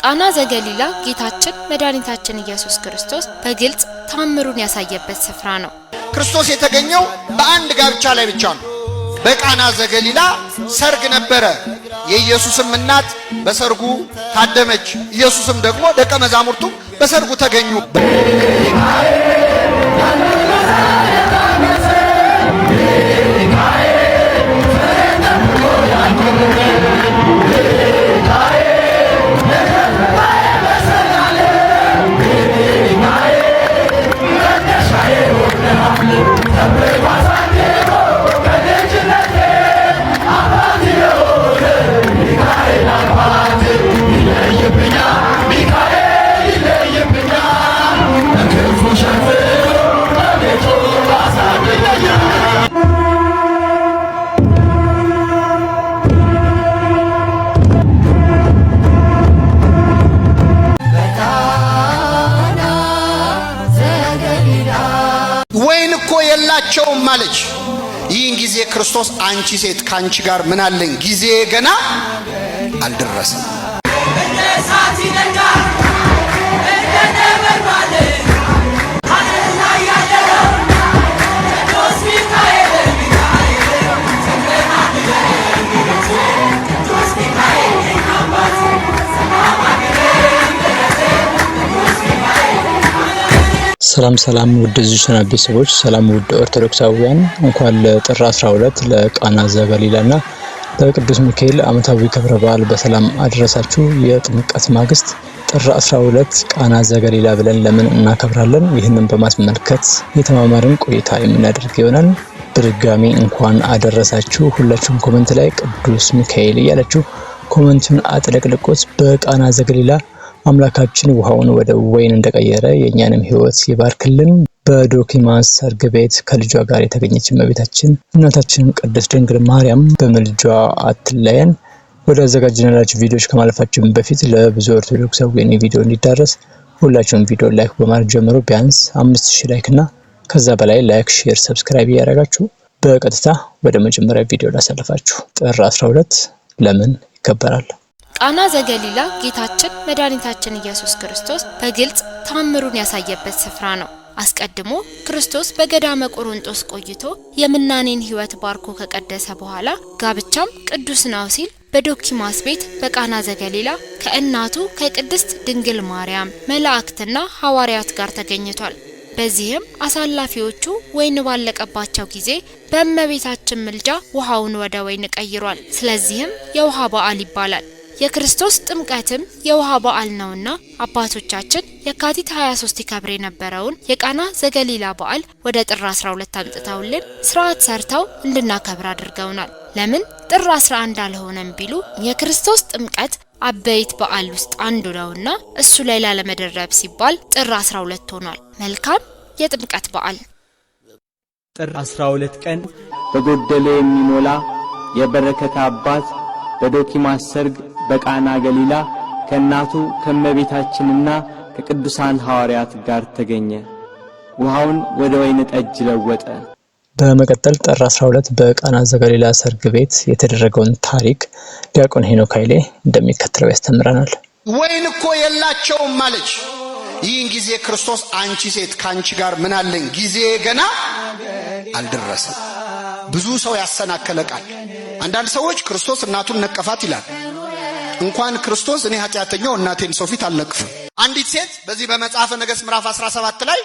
ቃና ዘገሊላ ጌታችን መድኃኒታችን ኢየሱስ ክርስቶስ በግልጽ ታምሩን ያሳየበት ስፍራ ነው። ክርስቶስ የተገኘው በአንድ ጋብቻ ላይ ብቻ ነው። በቃና ዘገሊላ ሰርግ ነበረ። የኢየሱስም እናት በሰርጉ ታደመች። ኢየሱስም ደግሞ ደቀ መዛሙርቱ በሰርጉ ተገኙ። ወይን እኮ የላቸውም ማለች። ይህን ጊዜ ክርስቶስ አንቺ ሴት ካንቺ ጋር ምን አለኝ? ጊዜ ገና አልደረሰም። ሰላም ውድ ዙሻና ቤተሰቦች፣ ሰላም ውድ ኦርቶዶክሳውያን፣ እንኳን ለጥር 12 ለቃና ዘገሊላና ለቅዱስ ሚካኤል ዓመታዊ ክብረ በዓል በሰላም አደረሳችሁ። የጥምቀት ማግስት ጥር 12 ቃና ዘገሊላ ብለን ለምን እናከብራለን? ይህንን በማስመልከት የተማማርን ቆይታ የምናደርግ ይሆናል። በድጋሚ እንኳን አደረሳችሁ። ሁላችሁም ኮሜንት ላይ ቅዱስ ሚካኤል እያላችሁ ኮሜንቱን አጥለቅልቁት። በቃና ዘገሊላ አምላካችን ውሃውን ወደ ወይን እንደቀየረ የኛንም ሕይወት ይባርክልን። በዶኪማስ ሰርግ ቤት ከልጇ ጋር የተገኘች እመቤታችን እናታችን ቅድስት ድንግል ማርያም በመልጇ አትለየን። ወደ አዘጋጅነላችሁ ቪዲዮዎች ከማለፋችን በፊት ለብዙ ኦርቶዶክሳውያን ቪዲዮ እንዲዳረስ ሁላችሁም ቪዲዮ ላይክ በማድረግ ጀምሮ ቢያንስ 5000 ላይክ እና ከዛ በላይ ላይክ፣ ሼር፣ ሰብስክራይብ ያደረጋችሁ በቀጥታ ወደ መጀመሪያ ቪዲዮ ላሳልፋችሁ። ጥር 12 ለምን ይከበራል? ቃና ዘገሊላ ጌታችን መድኃኒታችን ኢየሱስ ክርስቶስ በግልጽ ታምሩን ያሳየበት ስፍራ ነው። አስቀድሞ ክርስቶስ በገዳመ ቆሮንጦስ ቆይቶ የምናኔን ሕይወት ባርኮ ከቀደሰ በኋላ ጋብቻም ቅዱስ ነው ሲል በዶኪማስ ቤት በቃና ዘገሊላ ከእናቱ ከቅድስት ድንግል ማርያም መላእክትና ሐዋርያት ጋር ተገኝቷል። በዚህም አሳላፊዎቹ ወይን ባለቀባቸው ጊዜ በእመቤታችን ምልጃ ውሃውን ወደ ወይን ቀይሯል። ስለዚህም የውሃ በዓል ይባላል። የክርስቶስ ጥምቀትም የውሃ በዓል ነውና አባቶቻችን የካቲት 23 ይከብር የነበረውን የቃና ዘገሊላ በዓል ወደ ጥር 12 አምጥተውልን ስርዓት ሰርተው እንድናከብር አድርገውናል። ለምን ጥር 11 አልሆነም ቢሉ የክርስቶስ ጥምቀት አበይት በዓል ውስጥ አንዱ ነውና እሱ ላይ ላለመደረብ ሲባል ጥር 12 ሆኗል። መልካም የጥምቀት በዓል። ጥር 12 ቀን በጎደለ የሚሞላ የበረከት አባት በዶኪማስ ሰርግ በቃና ገሊላ ከእናቱ ከእመቤታችንና ከቅዱሳን ሐዋርያት ጋር ተገኘ። ውሃውን ወደ ወይን ጠጅ ለወጠ። በመቀጠል ጥር 12 በቃና ዘገሊላ ሰርግ ቤት የተደረገውን ታሪክ ዲያቆን ሄኖክ ኃይሌ እንደሚከተለው ያስተምረናል። ወይን እኮ የላቸውም ማለች። ይህን ጊዜ ክርስቶስ አንቺ ሴት ካንቺ ጋር ምን አለኝ? ጊዜ ገና አልደረሰም። ብዙ ሰው ያሰናከለ ቃል። አንዳንድ ሰዎች ክርስቶስ እናቱን ነቀፋት ይላል። እንኳን ክርስቶስ እኔ ኃጢአተኛው እናቴን ሰው ፊት አልነቅፍም። አንዲት ሴት በዚህ በመጽሐፈ ነገሥት ምዕራፍ 17 ላይ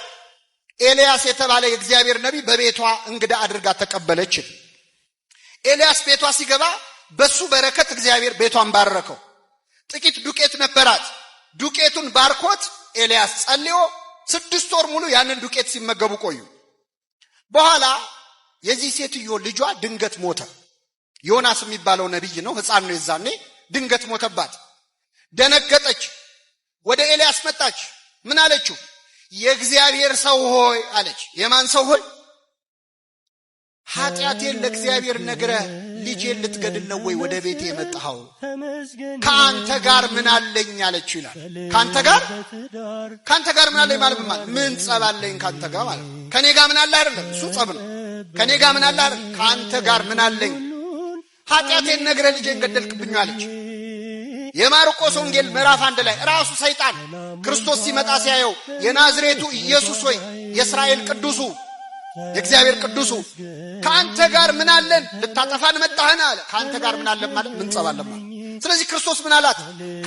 ኤልያስ የተባለ የእግዚአብሔር ነቢይ በቤቷ እንግዳ አድርጋ ተቀበለች። ኤልያስ ቤቷ ሲገባ በሱ በረከት እግዚአብሔር ቤቷን ባረከው። ጥቂት ዱቄት ነበራት። ዱቄቱን ባርኮት ኤልያስ ጸልዮ 6 ወር ሙሉ ያንን ዱቄት ሲመገቡ ቆዩ። በኋላ የዚህ ሴትዮ ልጇ ድንገት ሞተ። ዮናስ የሚባለው ነቢይ ነው፣ ሕፃን ነው። የዛኔ ድንገት ሞተባት። ደነገጠች። ወደ ኤልያስ መጣች። ምን አለችው? የእግዚአብሔር ሰው ሆይ አለች። የማን ሰው ሆይ? ኃጢአቴን ለእግዚአብሔር ነግረህ ልጄን ልትገድል ነው ወይ ወደ ቤቴ የመጣኸው? ከአንተ ጋር ምን አለኝ አለችው ይላል። ካንተ ጋር ምን አለኝ ማለት ምን ጸብ አለኝ ካንተ ጋር ማለት? ከኔ ጋር ምን አለ አይደለም፣ እሱ ጸብ ነው። ከኔ ጋር ምን አለ አይደል? ካንተ ጋር ምን አለኝ? ኃጢአቴን ነግረህ ልጄን ገደልክብኝ አለች። የማርቆስ ወንጌል ምዕራፍ 1 ላይ ራሱ ሰይጣን ክርስቶስ ሲመጣ ሲያየው የናዝሬቱ ኢየሱስ ሆይ የእስራኤል ቅዱሱ የእግዚአብሔር ቅዱሱ ካንተ ጋር ምን አለን ልታጠፋን መጣህና አለ። ካንተ ጋር ምን አለን ማለት ምን ጸባለን ማለት። ስለዚህ ክርስቶስ ምን አላት?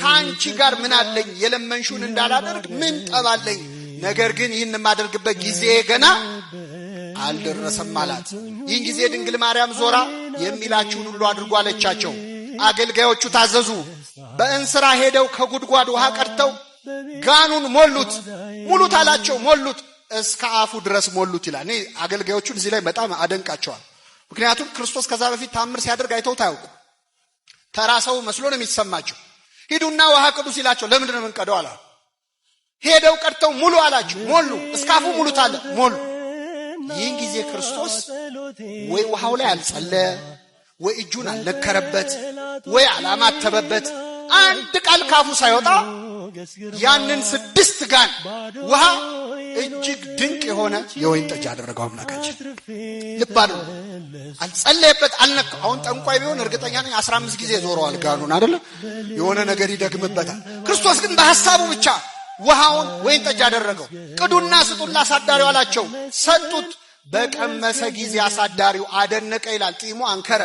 ካንቺ ጋር ምን አለኝ የለመንሹን እንዳላደርግ ምን ጠባለኝ፣ ነገር ግን ይህን የማደርግበት ጊዜ ገና አልደረሰም አላት። ይህን ጊዜ ድንግል ማርያም ዞራ የሚላችሁን ሁሉ አድርጉ አለቻቸው። አገልጋዮቹ ታዘዙ። በእንስራ ሄደው ከጉድጓድ ውሃ ቀድተው ጋኑን ሙሉት አላቸው። ሞሉት፣ እስከ አፉ ድረስ ሞሉት ይላል። እኔ አገልጋዮቹን እዚህ ላይ በጣም አደንቃቸዋል። ምክንያቱም ክርስቶስ ከዛ በፊት ታምር ሲያደርግ አይተውት አያውቁ። ተራ ሰው መስሎ ነው የሚሰማቸው። ሂዱና ውሃ ቅዱ ሲላቸው ለምንድን ነው የምንቀደው አላ። ሄደው ቀድተው ሙሉ አላቸው። ሞሉ፣ እስከ አፉ ሙሉት አለ፣ ሞሉ። ይህን ጊዜ ክርስቶስ ወይ ውሃው ላይ አልጸለየ፣ ወይ እጁን አልነከረበት፣ ወይ አላማተበበት። አንድ ቃል ካፉ ሳይወጣ ያንን 6 ጋን ውሃ እጅግ ድንቅ የሆነ የወይን ጠጅ ያደረገው አምላካችን ልብ አድርጉ። አልጸለየበት፣ አልነካ። አሁን ጠንቋይ ቢሆን እርግጠኛ ነኝ 15 ጊዜ ዞረዋል ጋኑን አይደለ? የሆነ ነገር ይደግምበታል። ክርስቶስ ግን በሐሳቡ ብቻ ውሃውን ወይን ጠጅ ያደረገው። ቅዱና ስጡላ አሳዳሪው አላቸው፣ ሰጡት። በቀመሰ ጊዜ አሳዳሪው አደነቀ ይላል። ጢሞ አንከረ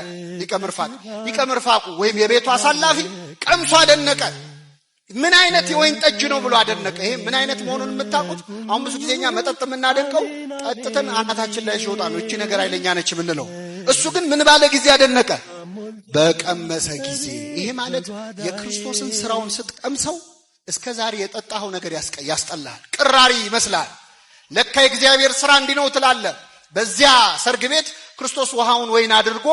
ሊቀ ምርፋቁ ወይም የቤቱ አሳላፊ ቀምሶ አደነቀ። ምን አይነት የወይን ጠጅ ነው ብሎ አደነቀ። ይሄ ምን አይነት መሆኑን የምታውቁት አሁን ብዙ ጊዜኛ መጠጥ የምናደንቀው ጠጥተን አናታችን ላይ ሲወጣ ነው፣ እቺ ነገር አይለኛ ነች የምንለው። እሱ ግን ምን ባለ ጊዜ አደነቀ? በቀመሰ ጊዜ። ይሄ ማለት የክርስቶስን ስራውን ስትቀምሰው እስከ ዛሬ የጠጣኸው ነገር ያስጠላል፣ ቅራሪ ይመስላል። ለካ የእግዚአብሔር ስራ እንዲህ ነው ትላለህ። በዚያ ሰርግ ቤት ክርስቶስ ውሃውን ወይን አድርጎ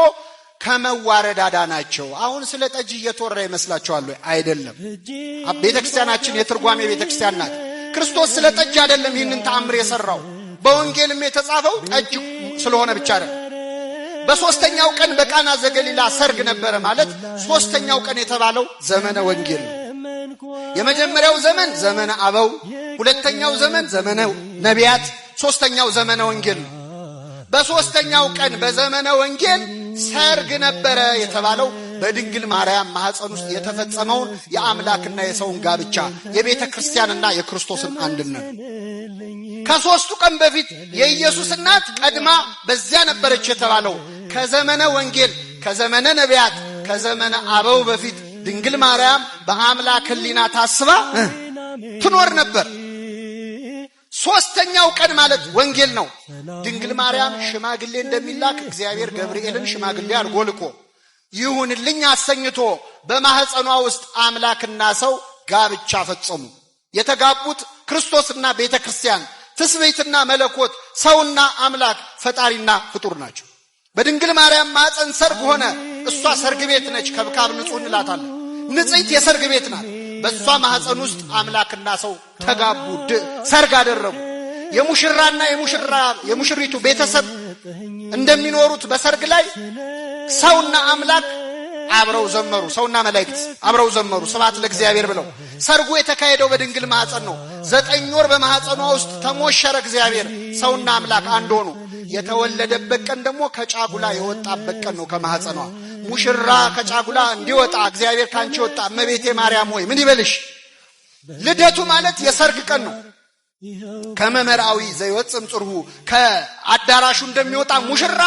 ከመዋረድ አዳናቸው። አሁን ስለ ጠጅ እየተወራ ይመስላችኋል ወይ? አይደለም። ቤተክርስቲያናችን የትርጓሜ ቤተክርስቲያን ናት። ክርስቶስ ስለ ጠጅ አይደለም ይህንን ተአምር የሰራው። በወንጌልም የተጻፈው ጠጅ ስለሆነ ብቻ አይደለም። በሶስተኛው ቀን በቃና ዘገሊላ ሰርግ ነበረ ማለት ሶስተኛው ቀን የተባለው ዘመነ ወንጌል ነው። የመጀመሪያው ዘመን ዘመነ አበው፣ ሁለተኛው ዘመን ዘመነ ነቢያት፣ ሶስተኛው ዘመነ ወንጌል ነው። በሶስተኛው ቀን በዘመነ ወንጌል ሰርግ ነበረ የተባለው በድንግል ማርያም ማህፀን ውስጥ የተፈጸመውን የአምላክና የሰውን ጋብቻ የቤተ ክርስቲያንና የክርስቶስን አንድነት። ከሶስቱ ቀን በፊት የኢየሱስ እናት ቀድማ በዚያ ነበረች የተባለው ከዘመነ ወንጌል፣ ከዘመነ ነቢያት፣ ከዘመነ አበው በፊት ድንግል ማርያም በአምላክ ሕሊና ታስባ ትኖር ነበር። ሶስተኛው ቀን ማለት ወንጌል ነው። ድንግል ማርያም ሽማግሌ እንደሚላክ እግዚአብሔር ገብርኤልን ሽማግሌ አድርጎ ልኮ ይሁንልኝ አሰኝቶ በማህፀኗ ውስጥ አምላክና ሰው ጋብቻ ፈጸሙ። የተጋቡት ክርስቶስና ቤተክርስቲያን፣ ትስብእትና መለኮት፣ ሰውና አምላክ፣ ፈጣሪና ፍጡር ናቸው። በድንግል ማርያም ማህፀን ሰርግ ሆነ። እሷ ሰርግ ቤት ነች። ከብካብ ንጹህ እንላታለን። ንጽሕት የሰርግ ቤት ናት። በእሷ ማህፀን ውስጥ አምላክና ሰው ተጋቡ፣ ሰርግ አደረጉ። የሙሽራና የሙሽሪቱ ቤተሰብ እንደሚኖሩት በሰርግ ላይ ሰውና አምላክ አብረው ዘመሩ። ሰውና መላእክት አብረው ዘመሩ ስብሐት ለእግዚአብሔር ብለው። ሰርጉ የተካሄደው በድንግል ማህፀን ነው። 9 ወር በማህፀኗ ውስጥ ተሞሸረ እግዚአብሔር። ሰውና አምላክ አንድ ሆኑ። የተወለደበት ቀን ደግሞ ከጫጉላ የወጣበት ቀን ነው። ከማህፀኗ ሙሽራ ከጫጉላ እንዲወጣ እግዚአብሔር ካንቺ ወጣ። እመቤቴ ማርያም ሆይ ምን ይበልሽ? ልደቱ ማለት የሰርግ ቀን ነው። ከመመራዊ ዘይወፅም ጽርሁ ከአዳራሹ እንደሚወጣ ሙሽራ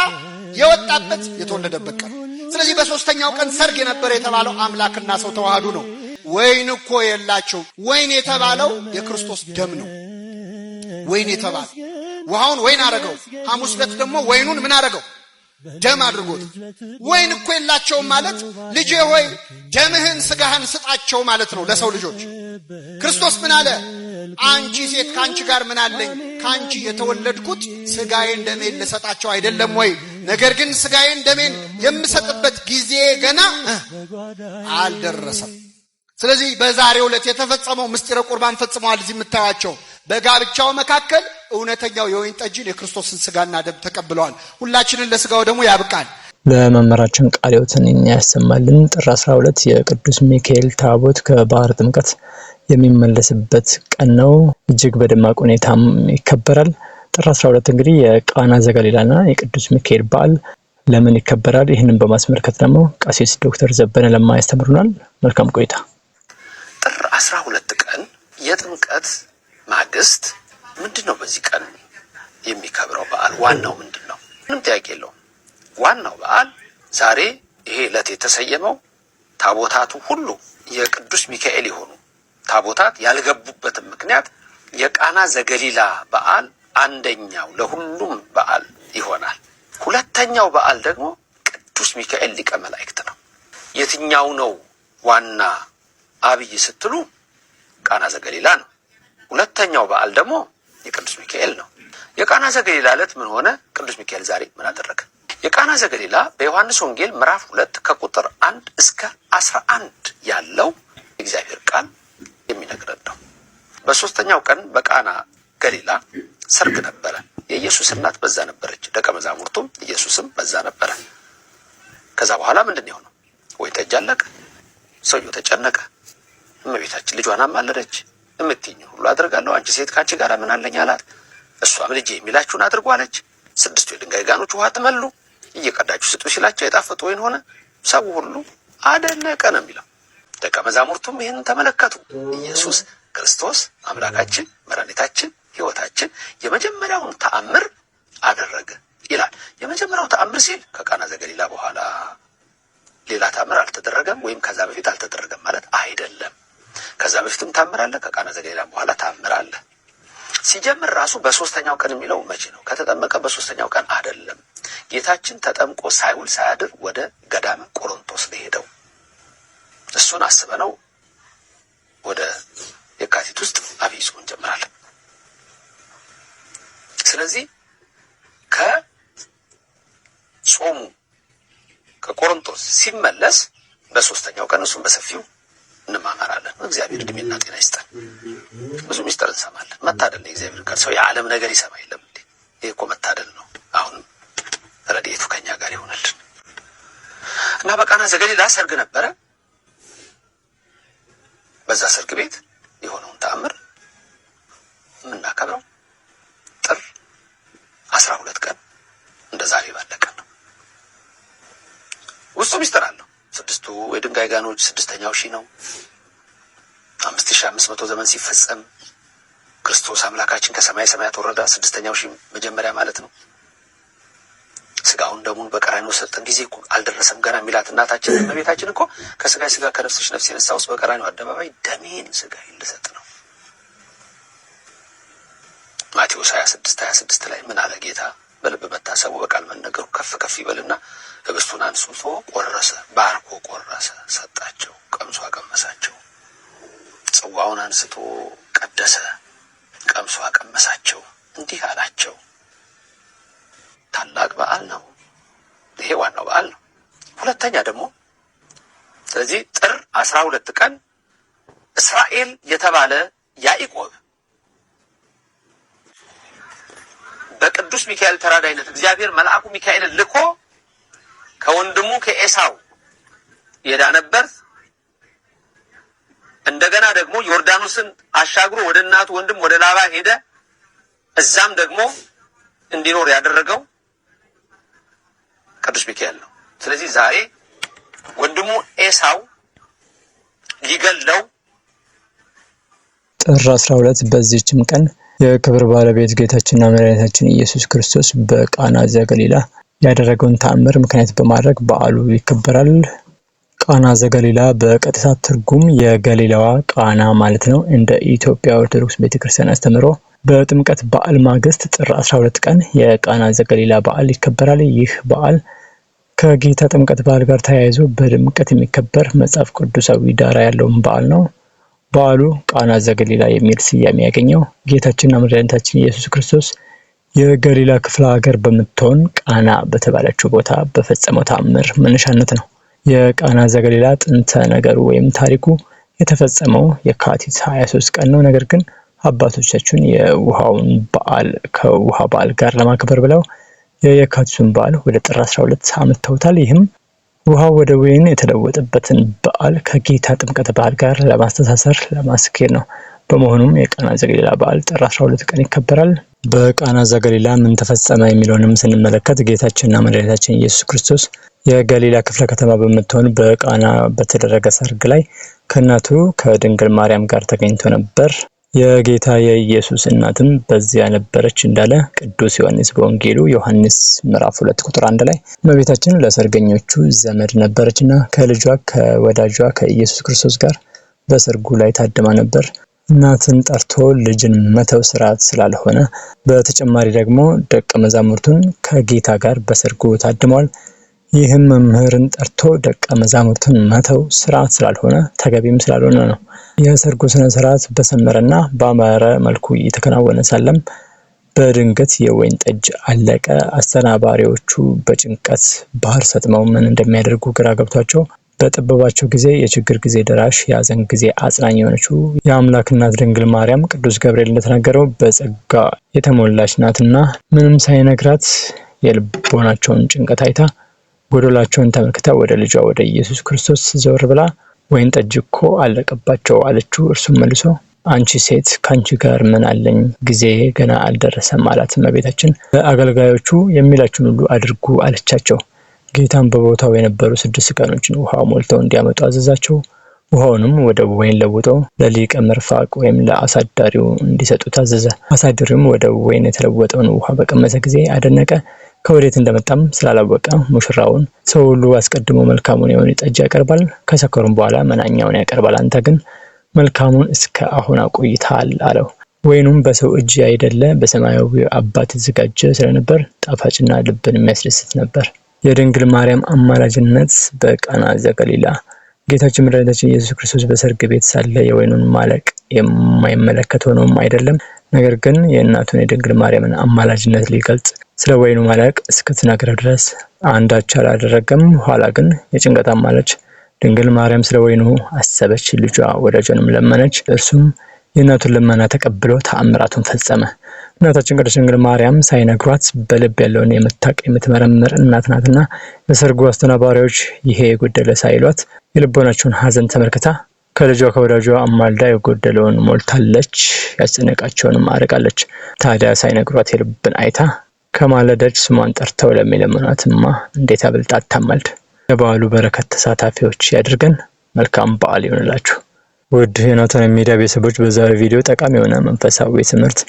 የወጣበት የተወለደበት ቀን። ስለዚህ በሶስተኛው ቀን ሰርግ የነበረ የተባለው አምላክና ሰው ተዋህዱ ነው። ወይን እኮ የላቸው። ወይን የተባለው የክርስቶስ ደም ነው። ወይን የተባለው ውሃውን ወይን አረገው። ሐሙስ ዕለት ደግሞ ወይኑን ምን አረገው? ደም አድርጎት። ወይን እኮ የላቸውም ማለት ልጄ ሆይ ደምህን ስጋህን ስጣቸው ማለት ነው ለሰው ልጆች። ክርስቶስ ምን አለ? አንቺ ሴት ካንቺ ጋር ምን አለኝ? ካንቺ የተወለድኩት ስጋዬን ደሜን ልሰጣቸው አይደለም ወይ? ነገር ግን ስጋዬን ደሜን የምሰጥበት ጊዜ ገና አልደረሰም። ስለዚህ በዛሬው ዕለት የተፈጸመው ምስጢረ ቁርባን ፈጽመዋል። እዚህ የምታዩቸው በጋብቻው መካከል እውነተኛው የወይን ጠጅን የክርስቶስን ስጋና ደም ተቀብለዋል። ሁላችንን ለስጋው ደግሞ ያብቃል። ለመምህራችን ቃለ ሕይወትን ያሰማልን። ጥር 12 የቅዱስ ሚካኤል ታቦት ከባህር ጥምቀት የሚመለስበት ቀን ነው። እጅግ በደማቅ ሁኔታም ይከበራል። ጥር 12 እንግዲህ የቃና ዘገሊላና የቅዱስ ሚካኤል በዓል ለምን ይከበራል? ይህንን በማስመልከት ደግሞ ቀሲስ ዶክተር ዘበነ ለማ ያስተምሩናል። መልካም ቆይታ። 12 ቀን የጥምቀት ማግስት ምንድነው? በዚህ ቀን የሚከብረው በዓል ዋናው ምንድነው? ምንም ጥያቄ የለውም። ዋናው በዓል ዛሬ ይሄ ዕለት የተሰየመው ታቦታቱ ሁሉ የቅዱስ ሚካኤል የሆኑ ታቦታት ያልገቡበትም ምክንያት የቃና ዘገሊላ በዓል አንደኛው ለሁሉም በዓል ይሆናል። ሁለተኛው በዓል ደግሞ ቅዱስ ሚካኤል ሊቀ መላእክት ነው። የትኛው ነው ዋና አብይ ስትሉ ቃና ዘገሊላ ነው። ሁለተኛው በዓል ደግሞ የቅዱስ ሚካኤል ነው። የቃና ዘገሊላ ዕለት ምን ሆነ? ቅዱስ ሚካኤል ዛሬ ምን አደረገ? የቃና ዘገሊላ በዮሐንስ ወንጌል ምዕራፍ 2 ከቁጥር 1 እስከ 11 ያለው እግዚአብሔር ቃል የሚነግረን ነው። በሶስተኛው ቀን በቃና ገሊላ ሰርግ ነበረ። የኢየሱስ እናት በዛ ነበረች፣ ደቀ መዛሙርቱም ኢየሱስም በዛ ነበረ። ከዛ በኋላ ምንድን ነው? ወይ ጠጅ አለቀ። ሰውየው ተጨነቀ። እመቤታችን ልጇን አማለደች። እምትይኝ ሁሉ አድርጋለሁ፣ አንቺ ሴት ካንቺ ጋር ምን አለኝ አላት። እሷም ልጄ የሚላችሁን አድርጉ አለች። 6 የድንጋይ ጋኖች ውሃ ተመሉ። እየቀዳችሁ ስጡ ሲላቸው የጣፈጠ ወይን ሆነ። ሰው ሁሉ አደነቀ ነው የሚለው። ደቀ መዛሙርቱም ይህንን ተመለከቱ። ኢየሱስ ክርስቶስ አምላካችን መድኃኒታችን ሕይወታችን የመጀመሪያውን ተአምር አደረገ ይላል። የመጀመሪያው ተአምር ሲል ከቃና ዘገሊላ በኋላ ሌላ ተአምር አልተደረገም ወይም ከዛ በፊት አልተደረገም ማለት አይደለም። ከዛ በፊትም ተአምር አለ፣ ከቃና ዘገሊላ በኋላ ተአምር አለ። ሲጀምር ራሱ በሶስተኛው ቀን የሚለው መቼ ነው? ከተጠመቀ በሶስተኛው ቀን አይደለም። ጌታችን ተጠምቆ ሳይውል ሳያድር ወደ ገዳመ ቆሮንቶስ ሄደው እሱን አስበነው ወደ የካቲት ውስጥ አብይ ጾም እንጀምራለን። ስለዚህ ከጾሙ ከቆሮንቶስ ሲመለስ በሶስተኛው ቀን እሱን በሰፊው እንማማራለን። እግዚአብሔር እድሜና ጤና ይስጠን። ብዙ ሚስጥር እንሰማለን። መታደል ነው። እግዚአብሔር ቃል ሰው የዓለም ነገር ይሰማ የለም እንዴ? ይሄ እኮ መታደል ነው። አሁንም ረድኤቱ ከኛ ጋር ይሆነልን እና በቃና ዘገሊላ ሰርግ ነበረ። በዛ ሰርግ ቤት የሆነውን ተአምር የምናከብረው ጥር 12 ቀን እንደ ዛሬ ባለ ቀን ነው። ውስጡ ሚስጥር አለው። 6 የድንጋይ ጋኖች 6ኛው ሺህ ነው። 5500 ዘመን ሲፈጸም ክርስቶስ አምላካችን ከሰማይ ሰማያት ወረደ። 6ኛው ሺህ መጀመሪያ ማለት ነው። ስጋውን ደሙን በቀራንዮ ሰጠን። ጊዜ እኮ አልደረሰም ገና የሚላት እናታችን እመቤታችን እኮ ከስጋይ ስጋ ከነፍስሽ ነፍስ የነሳው በቀራንዮ አደባባይ ደሜን ስጋዬን ልሰጥ ነው። ማቴዎስ 26 ላይ ምን አለ ጌታ? በልብ መታሰቡ በቃል መነገሩ ከፍ ከፍ ይበልና ህብስቱን አንስቶ ቆረሰ፣ ባርኮ ቆረሰ፣ ሰጣቸው፣ ቀምሶ አቀመሳቸው። ጽዋውን አንስቶ ቀደሰ፣ ቀምሶ አቀመሳቸው። እንዲህ አላቸው። ታላቅ በዓል ነው። ይሄ ዋናው በዓል ነው። ሁለተኛ ደግሞ ስለዚህ ጥር 12 ቀን እስራኤል የተባለ ያዕቆብ በቅዱስ ሚካኤል ተራዳይነት እግዚአብሔር መልአኩ ሚካኤልን ልኮ ከወንድሙ ከኤሳው የዳነበት እንደገና ደግሞ ዮርዳኖስን አሻግሮ ወደ እናቱ ወንድም ወደ ላባ ሄደ። እዛም ደግሞ እንዲኖር ያደረገው ቅዱስ ሚካኤል ነው። ስለዚህ ዛሬ ወንድሙ ኤሳው ሊገለው ጥር 12 በዚህችም ቀን የክብር ባለቤት ጌታችንና መድኃኒታችን ኢየሱስ ክርስቶስ በቃና ዘገሊላ ያደረገውን ተአምር ምክንያት በማድረግ በዓሉ ይከበራል። ቃና ዘገሊላ በቀጥታ ትርጉም የገሊላዋ ቃና ማለት ነው። እንደ ኢትዮጵያ ኦርቶዶክስ ቤተክርስቲያን አስተምህሮ በጥምቀት በዓል ማግስት ጥር 12 ቀን የቃና ዘገሊላ በዓል ይከበራል። ይህ በዓል ከጌታ ጥምቀት በዓል ጋር ተያይዞ በድምቀት የሚከበር መጽሐፍ ቅዱሳዊ ዳራ ያለው በዓል ነው። በዓሉ ቃና ዘገሊላ የሚል ስያሜ ያገኘው ጌታችንና መድኃኒታችን ኢየሱስ ክርስቶስ የገሊላ ክፍለ ሀገር በምትሆን ቃና በተባለችው ቦታ በፈጸመው ተአምር መነሻነት ነው። የቃና ዘገሊላ ጥንተ ነገሩ ወይም ታሪኩ የተፈጸመው የካቲት 23 ቀን ነው። ነገር ግን አባቶቻችን የውሃውን በዓል ከውሃ በዓል ጋር ለማክበር ብለው የካቲቱን በዓል ወደ ጥር 12 አመተውታል። ይህም ውሃው ወደ ወይን የተለወጠበትን በዓል ከጌታ ጥምቀት በዓል ጋር ለማስተሳሰር ለማስኬድ ነው። በመሆኑም የቃና ዘገሊላ በዓል ጥር 12 ቀን ይከበራል። በቃና ዘገሊላ ምን ተፈጸመ የሚለውንም ስንመለከት ጌታችንና መድኃኒታችን ኢየሱስ ክርስቶስ የገሊላ ክፍለ ከተማ በምትሆን በቃና በተደረገ ሰርግ ላይ ከእናቱ ከድንግል ማርያም ጋር ተገኝቶ ነበር። የጌታ የኢየሱስ እናትም በዚያ ነበረች እንዳለ ቅዱስ ዮሐንስ በወንጌሉ ዮሐንስ ምዕራፍ 2 ቁጥር 1 ላይ እመቤታችን ለሰርገኞቹ ዘመድ ነበረችና ከልጇ ከወዳጇ ከኢየሱስ ክርስቶስ ጋር በሰርጉ ላይ ታድማ ነበር። እናትን ጠርቶ ልጅን መተው ስርዓት ስላልሆነ፣ በተጨማሪ ደግሞ ደቀ መዛሙርቱን ከጌታ ጋር በሰርጉ ታድመዋል። ይህም መምህርን ጠርቶ ደቀ መዛሙርቱን መተው ስርዓት ስላልሆነ ተገቢም ስላልሆነ ነው። የሰርጉ ስነ ስርዓት በሰመረና በአማረ መልኩ እየተከናወነ ሳለም በድንገት የወይን ጠጅ አለቀ። አስተናባሪዎቹ በጭንቀት ባህር ሰጥመው ምን እንደሚያደርጉ ግራ ገብቷቸው በጠበባቸው ጊዜ የችግር ጊዜ ደራሽ የሐዘን ጊዜ አጽናኝ የሆነችው የአምላክ እናት ድንግል ማርያም ቅዱስ ገብርኤል እንደተናገረው በጸጋ የተሞላች ናትና ምንም ሳይነግራት የልቦናቸውን ጭንቀት አይታ ጎደላቸውን ተመልክታ ወደ ልጇ ወደ ኢየሱስ ክርስቶስ ዘወር ብላ ወይን ጠጅ እኮ አለቀባቸው አለችው። እርሱም መልሶ አንቺ ሴት ካንቺ ጋር ምን አለኝ? ጊዜ ገና አልደረሰም አላት። እመቤታችን ለአገልጋዮቹ የሚላችሁን ሁሉ አድርጉ አለቻቸው። ጌታም በቦታው የነበሩ 6 ቀኖችን ውሃ ሞልተው እንዲያመጡ አዘዛቸው። ውሃውንም ወደ ወይን ለውጠው ለሊቀ መርፋቅ ወይም ለአሳዳሪው እንዲሰጡ ታዘዘ። አሳዳሪውም ወደ ወይን የተለወጠውን ውሃ በቀመሰ ጊዜ አደነቀ። ከወዴት እንደመጣም ስላላወቀ ሙሽራውን ሰው ሁሉ አስቀድሞ መልካሙን የወይን ጠጅ ያቀርባል፣ ከሰከሩም በኋላ መናኛውን ያቀርባል፣ አንተ ግን መልካሙን እስከ አሁን አቆይተሃል አለው። ወይኑም በሰው እጅ አይደለ በሰማያዊ አባት የተዘጋጀ ስለነበር ጣፋጭና ልብን የሚያስደስት ነበር። የድንግል ማርያም አማላጅነት በቃና ዘገሊላ። ጌታችን መድኃኒታችን ኢየሱስ ክርስቶስ በሰርግ ቤት ሳለ የወይኑን ማለቅ የማይመለከት ሆኖም አይደለም፣ ነገር ግን የእናቱን የድንግል ማርያምን አማላጅነት ሊገልጽ ስለ ወይኑ ማለቅ እስክትነግረው ድረስ አንዳች አላደረገም። ኋላ ግን የጭንቀት አማላጅ ድንግል ማርያም ስለ ወይኑ አሰበች፣ ልጇ ወዳጇንም ለመነች። እርሱም የእናቱን ልመና ተቀብሎ ተአምራቱን ፈጸመ። እናታችን ቅድስት ድንግል ማርያም ሳይነግሯት በልብ ያለውን የምታውቅ የምትመረምር እናት ናትና ለሰርጉ አስተናባሪዎች ይሄ የጎደለ ሳይሏት የልቦናቸውን ሐዘን ተመልክታ ከልጇ ከወዳጇ አማልዳ የጎደለውን ሞልታለች፣ ያስጨነቃቸውንም አርቃለች። ታዲያ ሳይነግሯት የልብን አይታ ከማለደች ስሟን ጠርተው ለሚለምኗትማ እንዴት አብልጣ አታማልድ። የበዓሉ በረከት ተሳታፊዎች ያድርገን። መልካም በዓል ይሆንላችሁ። ውድ የናታን ሚዲያ ቤተሰቦች በዛሬው ቪዲዮ ጠቃሚ የሆነ መንፈሳዊ ትምህርት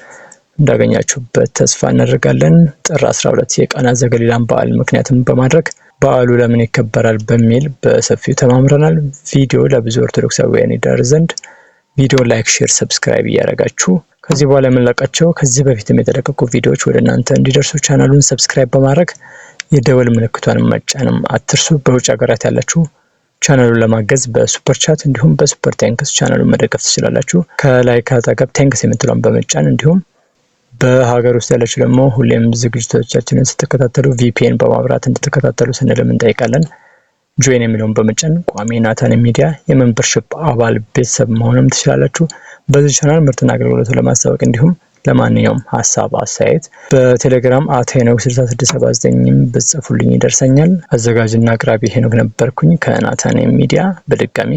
እንዳገኛችሁበት ተስፋ እናደርጋለን። ጥር 12 የቃና ዘገሊላን በዓል ምክንያትም በማድረግ በዓሉ ለምን ይከበራል በሚል በሰፊው ተማምረናል። ቪዲዮ ለብዙ ኦርቶዶክሳውያን ይደርስ ዘንድ ቪዲዮ ላይክ፣ ሼር፣ ሰብስክራይብ እያደረጋችሁ ከዚህ በኋላ የምንለቃቸው ከዚህ በፊትም የተለቀቁ ቪዲዮዎች ወደ እናንተ እንዲደርሱ ቻናሉን ሰብስክራይብ በማድረግ የደወል ምልክቷን መጫንም አትርሱ። በውጭ ሀገራት ያላችሁ ቻናሉን ለማገዝ በሱፐር ቻት እንዲሁም በሱፐር ታንክስ ቻናሉን መደገፍ ትችላላችሁ። ከላይ ከአጠገብ ታንክስ የምትለውን በመጫን እንዲሁም በሀገር ውስጥ ያላችሁ ደግሞ ሁሌም ዝግጅቶቻችንን ስትከታተሉ ቪፒኤን በማብራት እንድትከታተሉ ስንልም እንጠይቃለን። ጆይን የሚለውን በመጫን ቋሚ ናታን ሚዲያ የሜምበርሺፕ አባል ቤተሰብ መሆንም ትችላላችሁ። በዚህ ቻናል ምርትና አገልግሎቱን ለማስታወቅ እንዲሁም ለማንኛውም ሀሳብ አስተያየት በቴሌግራም @ሄኖክ6679 ብጽፉልኝ ይደርሰኛል። አዘጋጅና አቅራቢ ሄኖክ ነበርኩኝ ከናታን ሚዲያ። በድጋሚ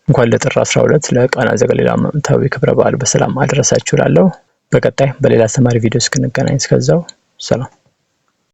እንኳን ለጥር 12 ለቃና ዘገሊላ ዓመታዊ ክብረ በዓል በሰላም አደረሳችሁ እላለሁ። በቀጣይ በሌላ አስተማሪ ቪዲዮ እስክንገናኝ እስከዛው ሰላም።